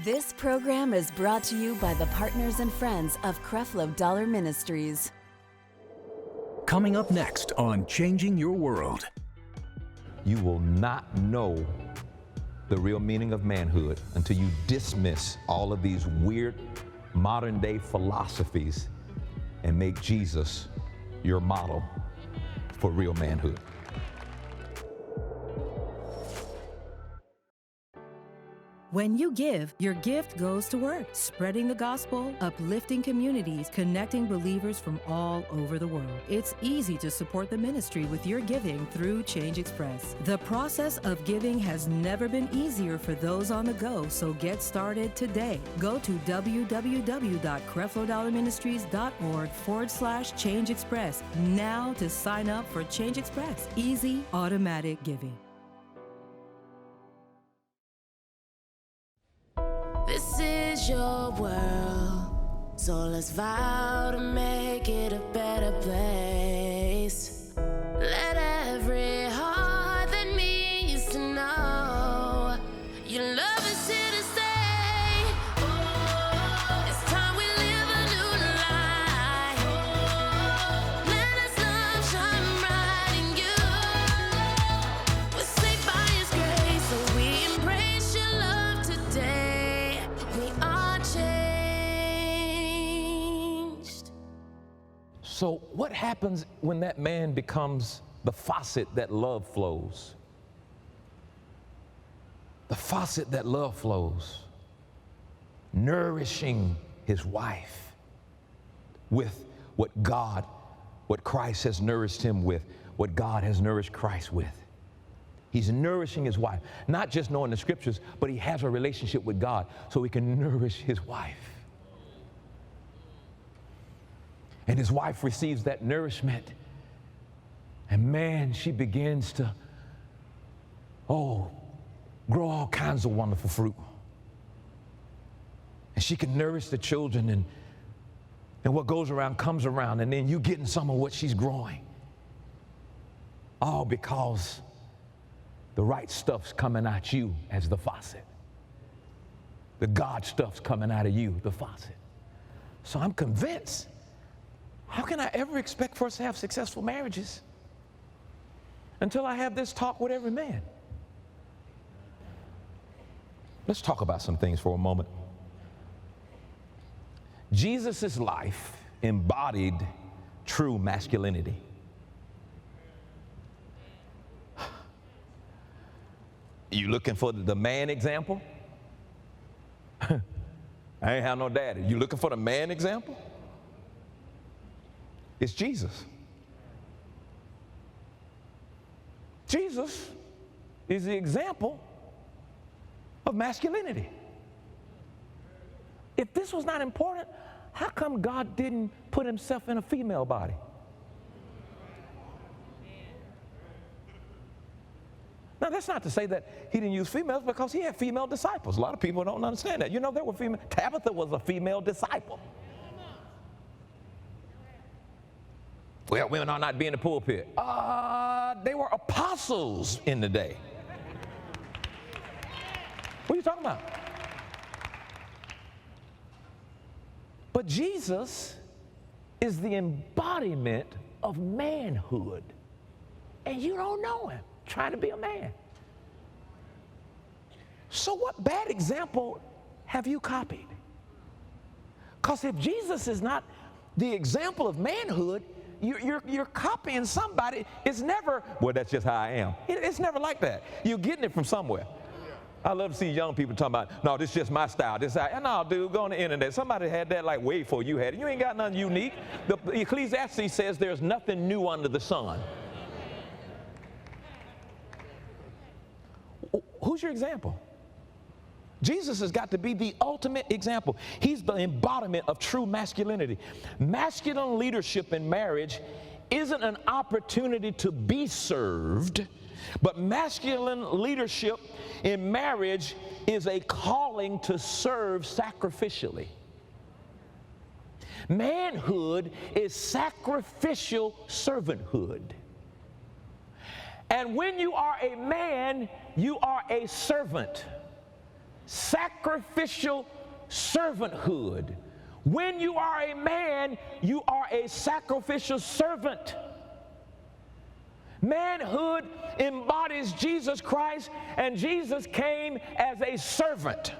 This program is brought to you by the partners and friends of Creflo Dollar Ministries. Coming up next on Changing Your World. You will not know the real meaning of manhood until you dismiss all of these weird modern day philosophies and make Jesus your model for real manhood. When you give, your gift goes to work, spreading the gospel, uplifting communities, connecting believers from all over the world. It's easy to support the ministry with your giving through Change Express. The process of giving has never been easier for those on the go, so get started today. Go to www.creflodollarministries.org/Change Express now to sign up for Change Express. Easy, automatic giving. This is your world, so let's vow to make it a better place. Let every heart that needs to know your love is here to stay. Oh, it's time we live a new life. Oh, let us love shine bright in you. We're saved by His grace, so we embrace your love today. We are changed. So what happens when that man becomes the faucet that love flows? The faucet that love flows, nourishing his wife with what Christ has nourished him with, what God has nourished Christ with. He's nourishing his wife, not just knowing the scriptures, but he has a relationship with God so he can nourish his wife. And his wife receives that nourishment. And man, she begins to, grow all kinds of wonderful fruit. And she can nourish the children, and what goes around comes around, and then you getting some of what she's growing. All because the right stuff's coming at you as the faucet. The God stuff's coming out of you, the faucet. So I'm convinced, how can I ever expect for us to have successful marriages until I have this talk with every man? Let's talk about some things for a moment. Jesus' life embodied true masculinity. You looking for the man example? I ain't have no daddy. You looking for the man example? It's Jesus. Jesus is the example of masculinity. If this was not important, how come God didn't put himself in a female body? Now, that's not to say that he didn't use females, because he had female disciples. A lot of people don't understand that. You know, there were female. Tabitha was a female disciple. Well, women ought not be in the pulpit. They were apostles in the day. What are you talking about? But Jesus is the embodiment of manhood. And you don't know him trying to be a man. So what bad example have you copied? Because if Jesus is not the example of manhood, you're copying somebody. It's never, well, that's just how I am. It's never like that. You're getting it from somewhere. I love to see young people talking about, no, this is just my style. This how, no, dude, go on the internet. Somebody had that like way before you had it. You ain't got nothing unique. The Ecclesiastes says there's nothing new under the sun. Who's your example? Jesus has got to be the ultimate example. He's the embodiment of true masculinity. Masculine leadership in marriage isn't an opportunity to be served, but masculine leadership in marriage is a calling to serve sacrificially. Manhood is sacrificial servanthood. And when you are a man, you are a servant. sacrificial servanthood. When you are a man, you are a sacrificial servant. Manhood embodies Jesus Christ, and Jesus came as a servant.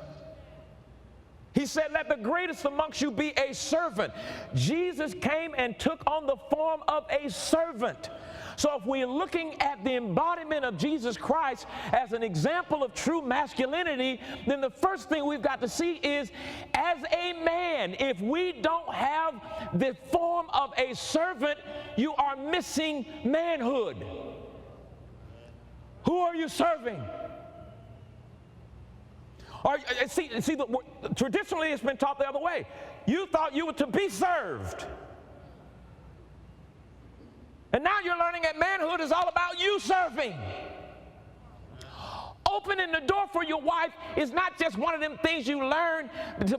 He said, let the greatest amongst you be a servant. Jesus came and took on the form of a servant. So if we're looking at the embodiment of Jesus Christ as an example of true masculinity, then the first thing we've got to see is, as a man, if we don't have the form of a servant, you are missing manhood. Who are you serving? Traditionally it's been taught the other way. You thought you were to be served. And now you're learning that manhood is all about you serving. Opening the door for your wife is not just one of them things you learn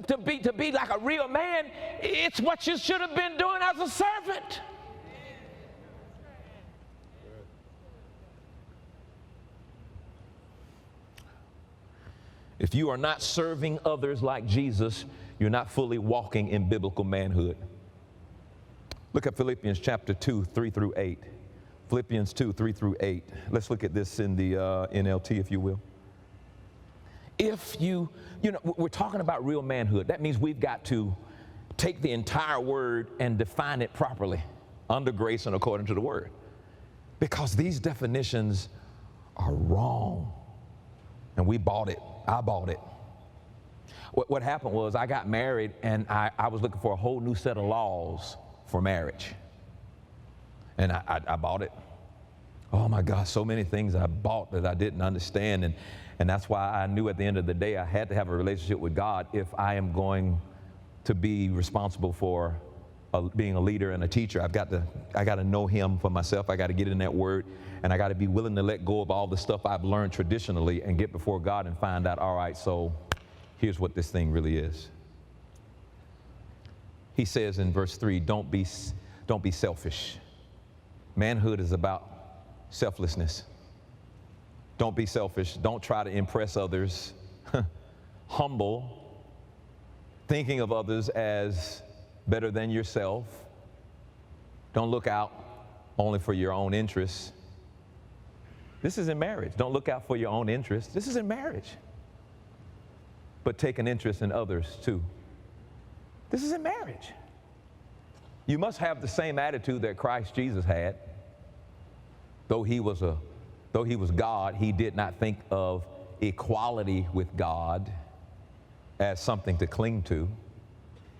to be like a real man. It's what you should have been doing as a servant. If you are not serving others like Jesus, you're not fully walking in biblical manhood. Look at Philippians chapter 2, 3 through 8. Philippians 2, 3 through 8. Let's look at this in the NLT, if you will. If you know, we're talking about real manhood. That means we've got to take the entire word and define it properly under grace and according to the word. Because these definitions are wrong. And we bought it. I bought it. What happened was I got married and I was looking for a whole new set of laws for marriage. And I bought it. Oh my gosh, so many things I bought that I didn't understand. And that's why I knew at the end of the day I had to have a relationship with God if I am going to be responsible for being a leader and a teacher. I got to know him for myself. I got to get in that word, and I got to be willing to let go of all the stuff I've learned traditionally and get before God and find out, all right, so here's what this thing really is. He says in verse 3, don't be selfish. Manhood is about selflessness. Don't be selfish. Don't try to impress others. Humble, thinking of others as better than yourself. Don't look out only for your own interests. This is in marriage. Don't look out for your own interests. This is in marriage. But take an interest in others too. This is in marriage. You must have the same attitude that Christ Jesus had. Though he was God, he did not think of equality with God as something to cling to.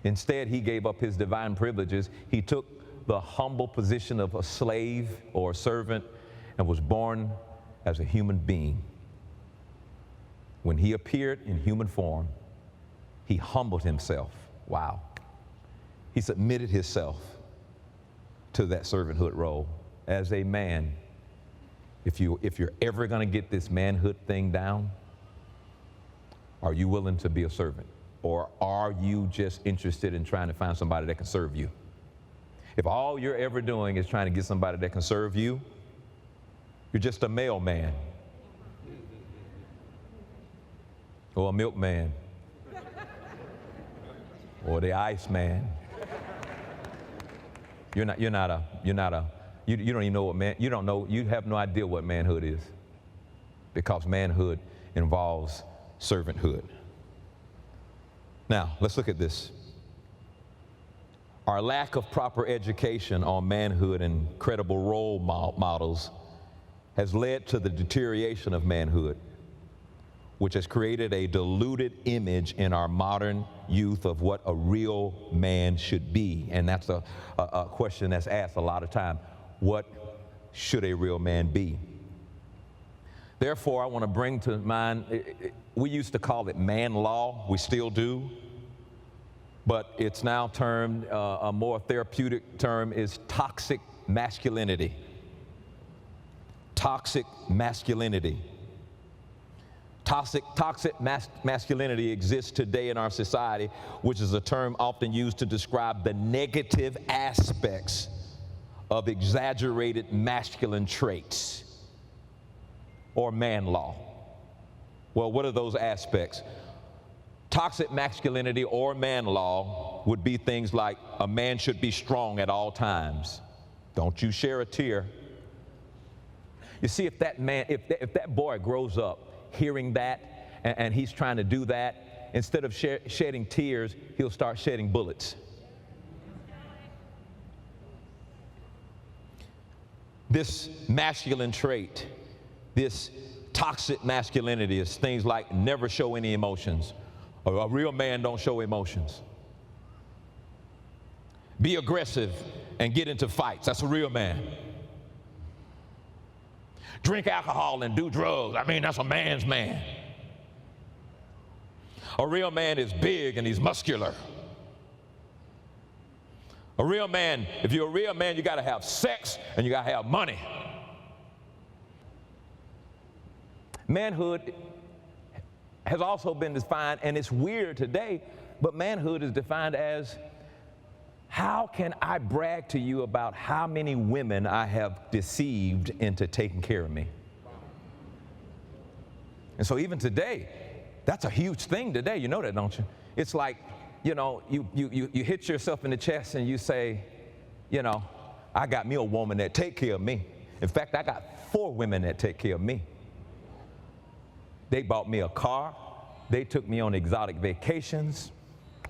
Instead, he gave up his divine privileges. He took the humble position of a slave or a servant and was born as a human being. When he appeared in human form, he humbled himself. Wow. He submitted himself to that servanthood role. As a man, if you're ever going to get this manhood thing down, are you willing to be a servant? Or are you just interested in trying to find somebody that can serve you? If all you're ever doing is trying to get somebody that can serve you, you're just a mailman or a milkman or the ice man. You don't even know what you have no idea what manhood is, because manhood involves servanthood. Now, let's look at this. Our lack of proper education on manhood and credible role models has led to the deterioration of manhood, which has created a diluted image in our modern youth of what a real man should be. And that's a question that's asked a lot of time. What should a real man be? Therefore, I want to bring to mind, we used to call it man law. We still do. But it's now termed, a more therapeutic term is toxic masculinity. Toxic masculinity. Toxic masculinity exists today in our society, which is a term often used to describe the negative aspects of exaggerated masculine traits or man law. Well, what are those aspects? Toxic masculinity or man law would be things like a man should be strong at all times. Don't you share a tear. You see, if that man, if that boy grows up hearing that and he's trying to do that, instead of shedding tears, he'll start shedding bullets. This masculine trait, this toxic masculinity is things like never show any emotions. A real man don't show emotions. Be aggressive and get into fights. That's a real man. Drink alcohol and do drugs. I mean, that's a man's man. A real man is big and he's muscular. A real man, if you're a real man, you got to have sex and you got to have money. Manhood has also been defined, and it's weird today, but manhood is defined as, how can I brag to you about how many women I have deceived into taking care of me? And so even today, that's a huge thing today. You know that, don't you? It's like, you know, you hit yourself in the chest and you say, you know, I got me a woman that take care of me. In fact, I got 4 women that take care of me. They bought me a car. They took me on exotic vacations.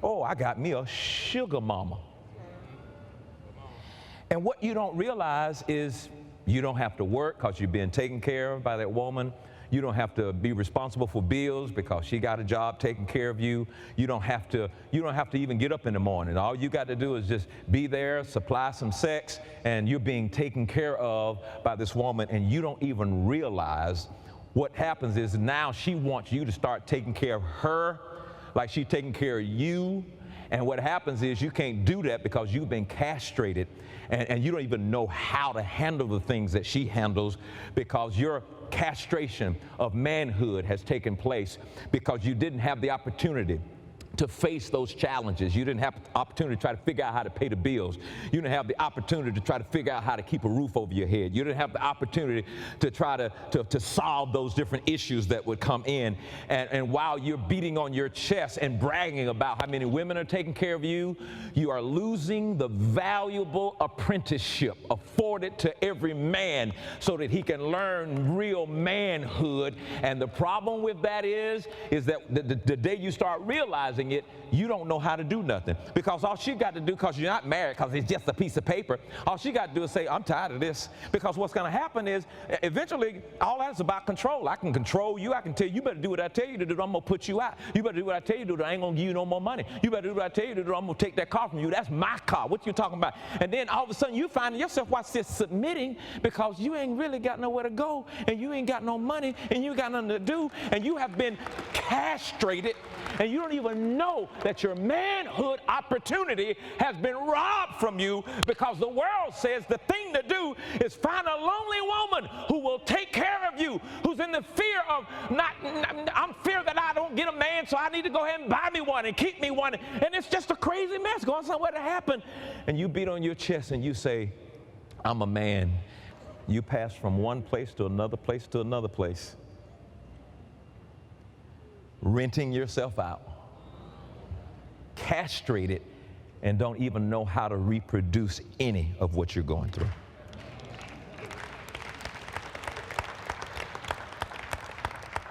Oh, I got me a sugar mama. And what you don't realize is you don't have to work because you're being taken care of by that woman. You don't have to be responsible for bills because she got a job taking care of you. You don't have to even get up in the morning. All you got to do is just be there, supply some sex, and you're being taken care of by this woman, and you don't even realize what happens is now she wants you to start taking care of her like she's taking care of you. And what happens is you can't do that because you've been castrated, and you don't even know how to handle the things that she handles, because your castration of manhood has taken place because you didn't have the opportunity to face those challenges. You didn't have the opportunity to try to figure out how to pay the bills. You didn't have the opportunity to try to figure out how to keep a roof over your head. You didn't have the opportunity to try to solve those different issues that would come in. And while you're beating on your chest and bragging about how many women are taking care of you, you are losing the valuable apprenticeship afforded to every man so that he can learn real manhood. And the problem with that is that the day you start realizing it, you don't know how to do nothing, because all she got to do, because you're not married, because it's just a piece of paper, all she got to do is say, I'm tired of this. Because what's going to happen is eventually all that's about control. I can control you. I can tell you, you better do what I tell you to do, I'm going to put you out. You better do what I tell you to do, I ain't going to give you no more money. You better do what I tell you to do, I'm going to take that car from you. That's my car. What you talking about? And then all of a sudden you find yourself, watch this, submitting, because you ain't really got nowhere to go, and you ain't got no money, and you got nothing to do, and you have been castrated, and you don't even know that your manhood opportunity has been robbed from you, because the world says the thing to do is find a lonely woman who will take care of you, who's in the fear of I'm fear that I don't get a man, so I need to go ahead and buy me one and keep me one. And it's just a crazy mess going somewhere to happen. And you beat on your chest and you say, I'm a man. You pass from one place to another place to another place, renting yourself out, castrated, and don't even know how to reproduce any of what you're going through.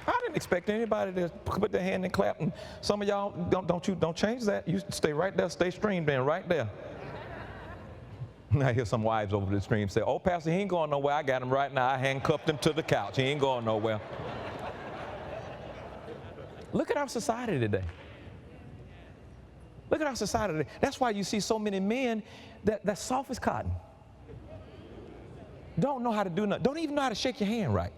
I didn't expect anybody to put their hand and clap, and some of y'all don't change that. You stay right there, stay streamed in right there. I hear some wives over the stream say, oh, Pastor, he ain't going nowhere. I got him right now. I handcuffed him to the couch. He ain't going nowhere. Look at our society today. Look at our society today. That's why you see so many men that's soft as cotton. Don't know how to do nothing. Don't even know how to shake your hand right.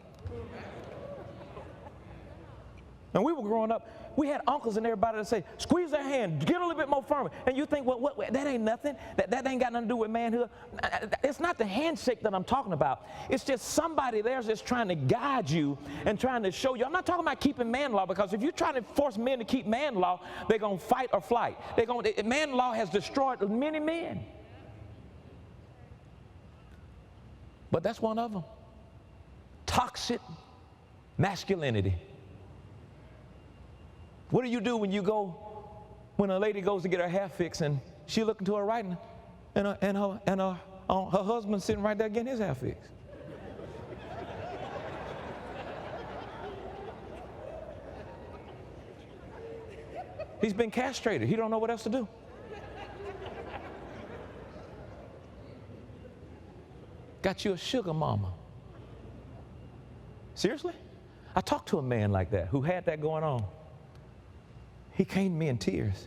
And we were growing up, we had uncles and everybody that say, squeeze their hand, get a little bit more firm. And you think, well, that ain't nothing. That ain't got nothing to do with manhood. It's not the handshake that I'm talking about. It's just somebody there's just trying to guide you and trying to show you. I'm not talking about keeping man law, because if you're trying to force men to keep man law, they're going to fight or flight. Man law has destroyed many men. But that's one of them. Toxic masculinity. What do you do when a lady goes to get her hair fixed and she looking to her right and her husband sitting right there getting his hair fixed? He's been castrated. He don't know what else to do. Got you a sugar mama. Seriously? I talked to a man like that who had that going on. He came to me in tears.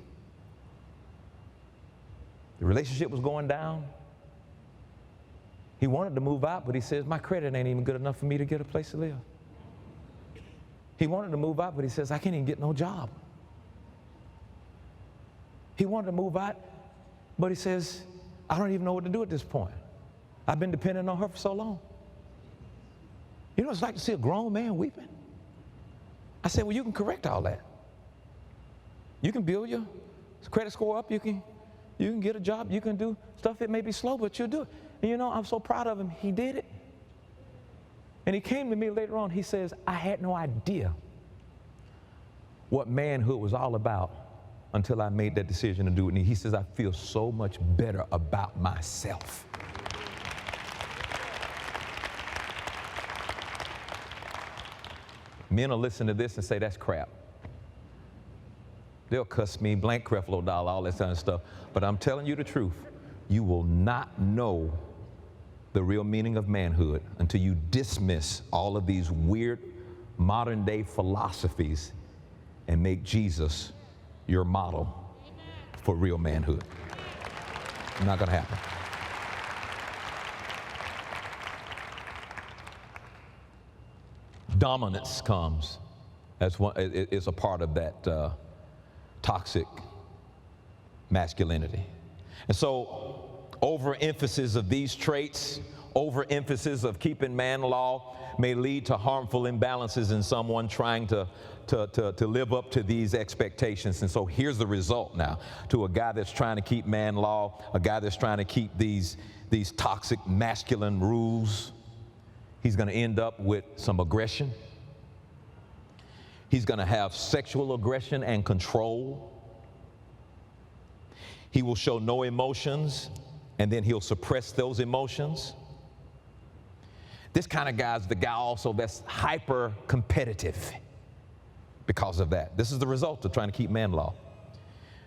The relationship was going down. He wanted to move out, but he says, my credit ain't even good enough for me to get a place to live. He wanted to move out, but he says, I can't even get no job. He wanted to move out, but he says, I don't even know what to do at this point. I've been dependent on her for so long. You know what it's like to see a grown man weeping? I said, well, you can correct all that. You can build your credit score up. You can get a job. You can do stuff. It may be slow, but you'll do it. And you know, I'm so proud of him. He did it. And he came to me later on. He says, I had no idea what manhood was all about until I made that decision to do it. And he says, I feel so much better about myself. Men will listen to this and say, that's crap. They'll cuss me, blank Creflo dollar, all that kind of stuff. But I'm telling you the truth. You will not know the real meaning of manhood until you dismiss all of these weird modern day philosophies and make Jesus your model for real manhood. Not going to happen. Dominance comes as one, is a part of that toxic masculinity. And so overemphasis of these traits, overemphasis of keeping man law may lead to harmful imbalances in someone trying to live up to these expectations. And so here's the result now to a guy that's trying to keep man law, a guy that's trying to keep these toxic masculine rules. He's going to end up with some aggression. He's going to have sexual aggression and control. He will show no emotions, and then he'll suppress those emotions. This kind of guy is the guy also that's hyper competitive because of that. This is the result of trying to keep man law.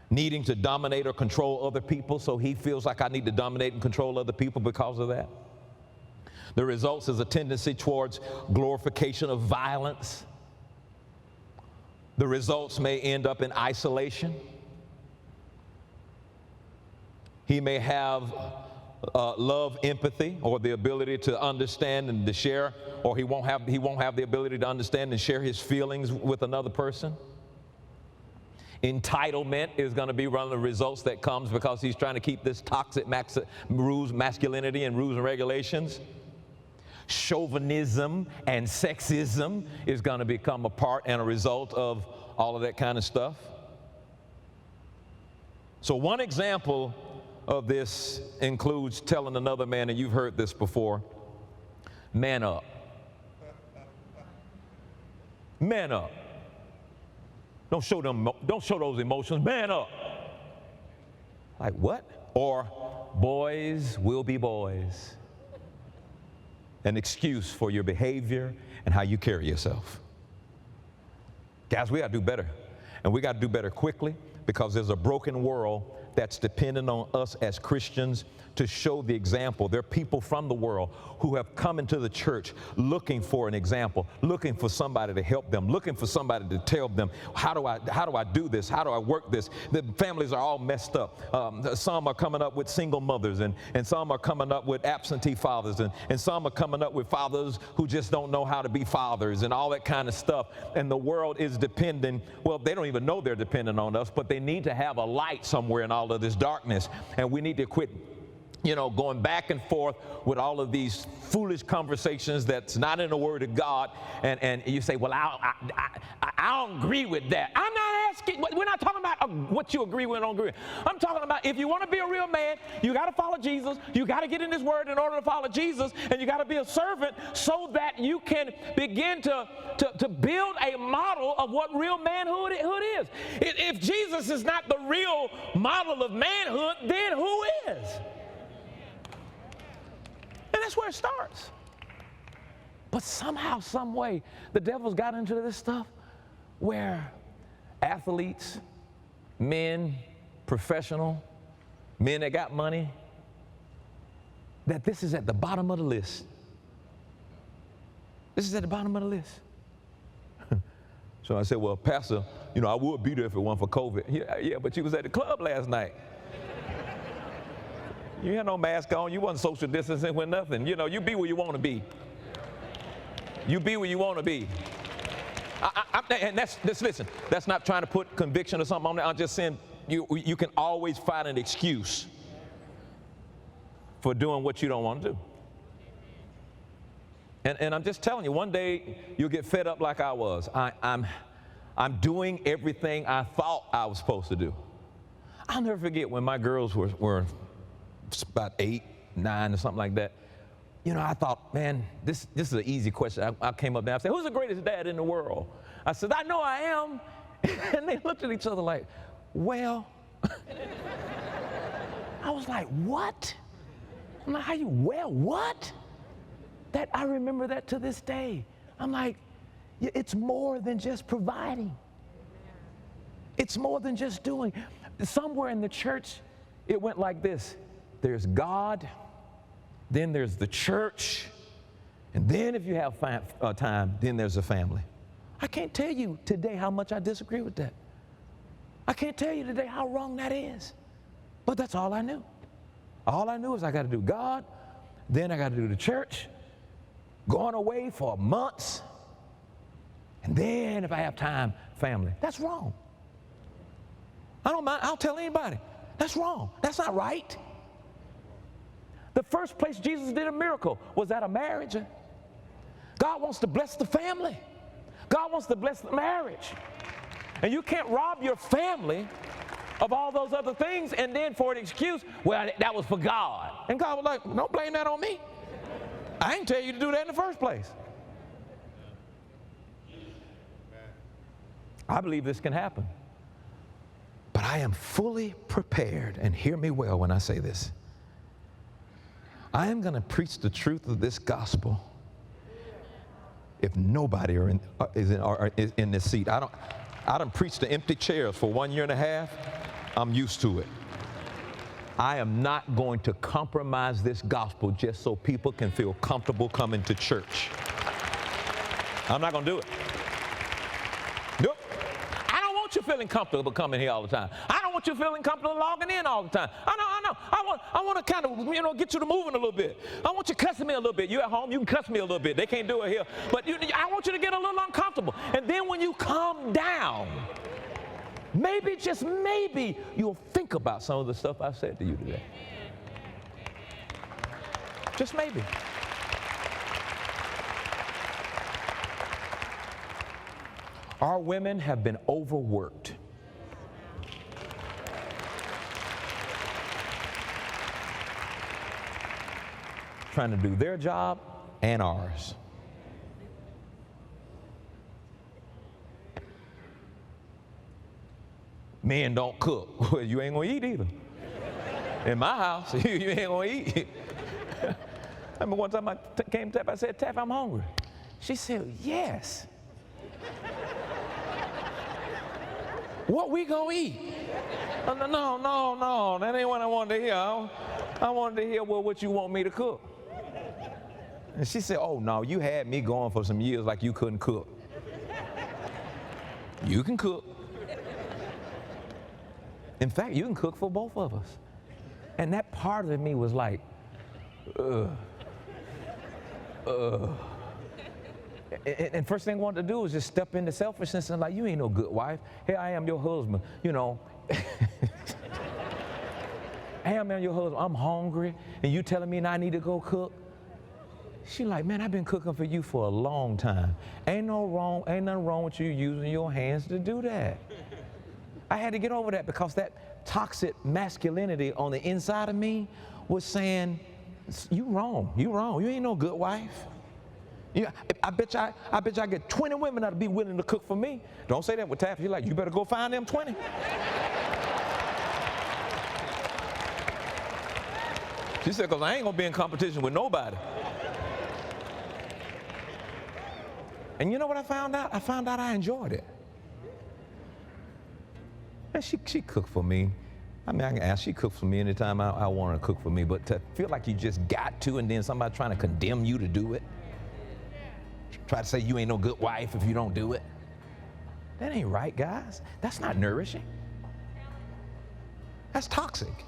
Needing to dominate or control other people, so he feels like I need to dominate and control other people because of that. The results is a tendency towards glorification of violence. The results may end up in isolation. He may have love, empathy, or the ability to understand and to share, or he won't have the ability to understand and share his feelings with another person. Entitlement is going to be one of the results that comes because he's trying to keep this toxic masculinity and rules and regulations. Chauvinism and sexism is going to become a part and a result of all of that kind of stuff. So one example of this includes telling another man, and you've heard this before, man up. Man up. Don't show those emotions, man up. Like what? Or boys will be boys. An excuse for your behavior and how you carry yourself. Guys, we got to do better. And we got to do better quickly because there's a broken world that's dependent on us as Christians to show the example. There are people from the world who have come into the church looking for an example, looking for somebody to help them, looking for somebody to tell them, how do I do this? How do I work this? The families are all messed up. Some are coming up with single mothers, and some are coming up with absentee fathers, and some are coming up with fathers who just don't know how to be fathers and all that kind of stuff. And the world is dependent, well, they don't even know they're dependent on us, but they need to have a light somewhere in all of this darkness. And we need to quit you know, going back and forth with all of these foolish conversations that's not in the Word of God, and you say, well, I don't agree with that. I'm not asking, we're not talking about what you agree with and don't agree with. I'm talking about if you want to be a real man, you got to follow Jesus, you got to get in His Word in order to follow Jesus, and you got to be a servant so that you can begin to build a model of what real manhood is. If Jesus is not the real model of manhood, then who is? And that's where it starts. But somehow, some way, the devil's got into this stuff where athletes, men, professional, men that got money, that this is at the bottom of the list. This is at the bottom of the list. So I said, well, Pastor, you know, I would be there if it weren't for COVID. Yeah, but you was at the club last night. You had no mask on. You wasn't social distancing with nothing. You know, you be where you want to be. You be where you want to be. And listen, that's not trying to put conviction or something on there. I'm just saying you can always find an excuse for doing what you don't want to do. And I'm just telling you, one day you'll get fed up like I was. I'm doing everything I thought I was supposed to do. I'll never forget when my girls were about 8, 9 or something like that. You know, I thought, man, this is an easy question. I came up there and said, who's the greatest dad in the world? I said, I know I am. And they looked at each other like, well. I was like, what? I'm like, what? That I remember that to this day. I'm like, it's more than just providing. It's more than just doing. Somewhere in the church, it went like this. There's God, then there's the church, and then if you have time, then there's a family. I can't tell you today how much I disagree with that. I can't tell you today how wrong that is. But that's all I knew. All I knew is I got to do God, then I got to do the church, going away for months, and then if I have time, family. That's wrong. I don't mind. I'll tell anybody. That's wrong. That's not right. The first place Jesus did a miracle was at a marriage. God wants to bless the family. God wants to bless the marriage. And you can't rob your family of all those other things and then for an excuse, well, that was for God. And God was like, don't blame that on me. I didn't tell you to do that in the first place. I believe this can happen. But I am fully prepared, and hear me well when I say this. I am going to preach the truth of this gospel if nobody is in this seat. I done preached to empty chairs for 1.5 years. I'm used to it. I am not going to compromise this gospel just so people can feel comfortable coming to church. I'm not going to do it. Nope. I don't want you feeling comfortable coming here all the time. I don't want you feeling comfortable logging in all the time. I know. I want to kind of, get you to moving a little bit. I want you cussing me a little bit. You at home, you can cuss me a little bit. They can't do it here. But I want you to get a little uncomfortable. And then when you calm down, maybe, just maybe, you'll think about some of the stuff I said to you today. Just maybe. Our women have been overworked. Trying to do their job and ours. Men don't cook. Well, you ain't gonna eat either. In my house, you ain't gonna eat. I remember one time I came to Taffi, I said, Taffi, I'm hungry. She said, yes. What we gonna eat? No, that ain't what I wanted to hear. I wanted to hear, well, what you want me to cook. And she said, oh, no, you had me going for some years like you couldn't cook. You can cook. In fact, you can cook for both of us. And that part of me was like, And first thing I wanted to do was just step into selfishness and like, you ain't no good wife. Here I am, your husband, Hey, man, your husband, I'm hungry, and you telling me I need to go cook? She like, man, I've been cooking for you for a long time. Ain't nothing wrong with you using your hands to do that. I had to get over that because that toxic masculinity on the inside of me was saying, you wrong, you ain't no good wife. I bet you I get 20 women that'll be willing to cook for me. Don't say that with Taffi. You're like, you better go find them 20. She said, because I ain't gonna be in competition with nobody. And you know what I found out? I found out I enjoyed it. And she cooked for me. I mean, I can ask, she cooked for me anytime I want her to cook for me, but to feel like you just got to and then somebody trying to condemn you to do it, try to say you ain't no good wife if you don't do it, that ain't right, guys. That's not nourishing. That's toxic.